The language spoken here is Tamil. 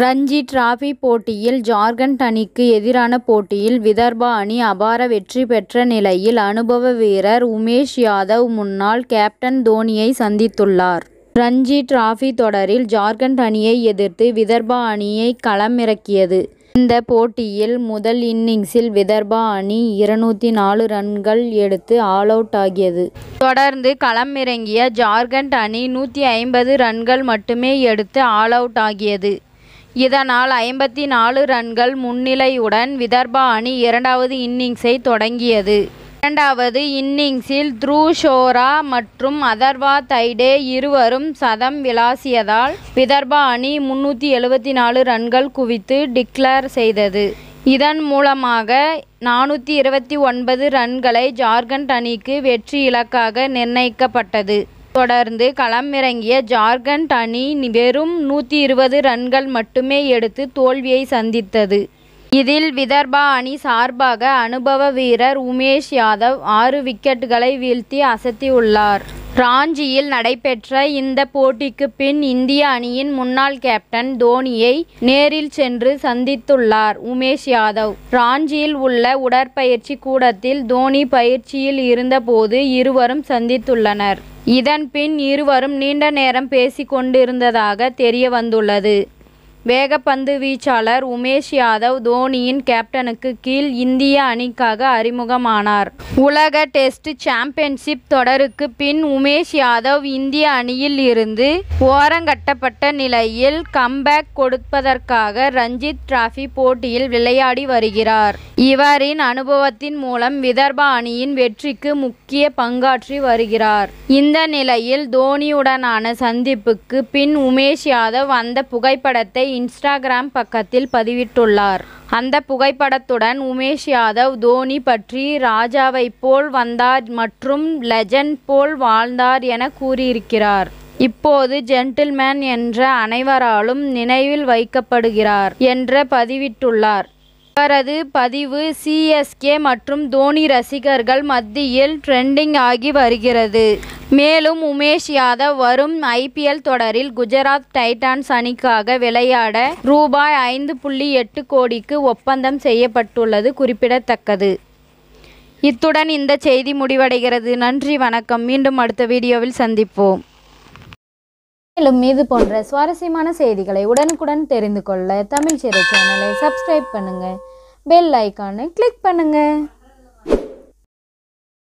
ரஞ்சி டிராபி போட்டியில் ஜார்க்கண்ட் அணிக்கு எதிரான போட்டியில் விதர்பா அணி அபார வெற்றி பெற்ற நிலையில் அனுபவ வீரர் உமேஷ் யாதவ் முன்னாள் கேப்டன் தோனியை சந்தித்துள்ளார். ரஞ்சி டிராபி தொடரில் ஜார்க்கண்ட் அணியை எதிர்த்து விதர்பா அணியை களமிறக்கியது. இந்த போட்டியில் முதல் இன்னிங்ஸில் விதர்பா அணி 204 ரன்கள் எடுத்து ஆல் அவுட் ஆகியது. தொடர்ந்து களமிறங்கிய ஜார்க்கண்ட் அணி 150 ரன்கள் மட்டுமே எடுத்து ஆல் அவுட் ஆகியது. இதனால் 54 ரன்கள் முன்னிலையுடன் விதர்பா அணி இரண்டாவது இன்னிங்ஸை தொடங்கியது. இரண்டாவது இன்னிங்ஸில் த்ருவ் ஷோரா மற்றும் அதர்வா தைடே இருவரும் சதம் விளாசியதால் விதர்பா அணி 374 ரன்கள் குவித்து டிக்ளேர் செய்தது. இதன் மூலமாக 429 ரன்களை ஜார்க்கண்ட் அணிக்கு வெற்றி இலக்காக நிர்ணயிக்கப்பட்டது. தொடர்ந்து களமிறங்கிய ஜார்க்கண்ட் அணி வெறும் 120 ரன்கள் மட்டுமே எடுத்து தோல்வியை சந்தித்தது. இதில் விதர்பா அணி சார்பாக அனுபவ வீரர் உமேஷ் யாதவ் 6 விக்கெட்டுகளை வீழ்த்தி அசத்தியுள்ளார். ராஞ்சியில் நடைபெற்ற இந்த போட்டிக்கு பின் இந்திய அணியின் முன்னாள் கேப்டன் தோனியை நேரில் சென்று சந்தித்துள்ளார் உமேஷ் யாதவ். ராஞ்சியில் உள்ள உடற்பயிற்சி கூடத்தில் தோனி பயிற்சியில் இருந்தபோது இருவரும் சந்தித்துள்ளனர். இதன் பின் இருவரும் நீண்ட நேரம் பேசிக் கொண்டிருந்ததாக தெரிய வந்துள்ளது. வேகப்பந்து வீச்சாளர் உமேஷ் யாதவ் தோனியின் கேப்டனுக்கு கீழ் இந்திய அணிக்காக அறிமுகமானார். உலக டெஸ்ட் சாம்பியன்ஷிப் தொடருக்கு பின் உமேஷ் யாதவ் இந்திய அணியில் இருந்து ஓரங்கட்டப்பட்ட நிலையில் கம்பேக் கொடுப்பதற்காக ரஞ்சி டிராபி போட்டியில் விளையாடி வருகிறார். இவரின் அனுபவத்தின் மூலம் விதர்பா அணியின் வெற்றிக்கு முக்கிய பங்காற்றி வருகிறார். இந்த நிலையில் தோனியுடனான சந்திப்புக்கு பின் உமேஷ் யாதவ் அந்த புகைப்படத்தை இன்ஸ்டாகிராம் பக்கத்தில் பதிவிட்டுள்ளார். அந்த புகைப்படத்துடன் உமேஷ் யாதவ் தோனி பற்றி ராஜாவை போல் வந்தார் மற்றும் லெஜண்ட் போல் வாழ்ந்தார் என கூறியிருக்கிறார். இப்போது ஜென்டில்மேன் என்ற அனைவராலும் நினைவில் வைக்கப்படுகிறார் என்று பதிவிட்டுள்ளார். இவரது பதிவு சிஎஸ்கே மற்றும் தோனி ரசிகர்கள் மத்தியில் ட்ரெண்டிங் ஆகி வருகிறது. மேலும் உமேஷ் யாதவ் வரும் IPL தொடரில் குஜராத் டைட்டன்ஸ் அணிக்காக விளையாட ரூபாய் 5.8 கோடிக்கு ஒப்பந்தம் செய்யப்பட்டுள்ளது குறிப்பிடத்தக்கது. இத்துடன் இந்த செய்தி முடிவடைகிறது. நன்றி, வணக்கம். மீண்டும் அடுத்த வீடியோவில் சந்திப்போம். மேலும் இது போன்ற சுவாரஸ்யமான செய்திகளை உடனுக்குடன் தெரிந்து கொள்ள தமிழ் சிறை சேனலை சப்ஸ்கிரைப் பண்ணுங்க. பெல் ஐகானை கிளிக் பண்ணுங்க.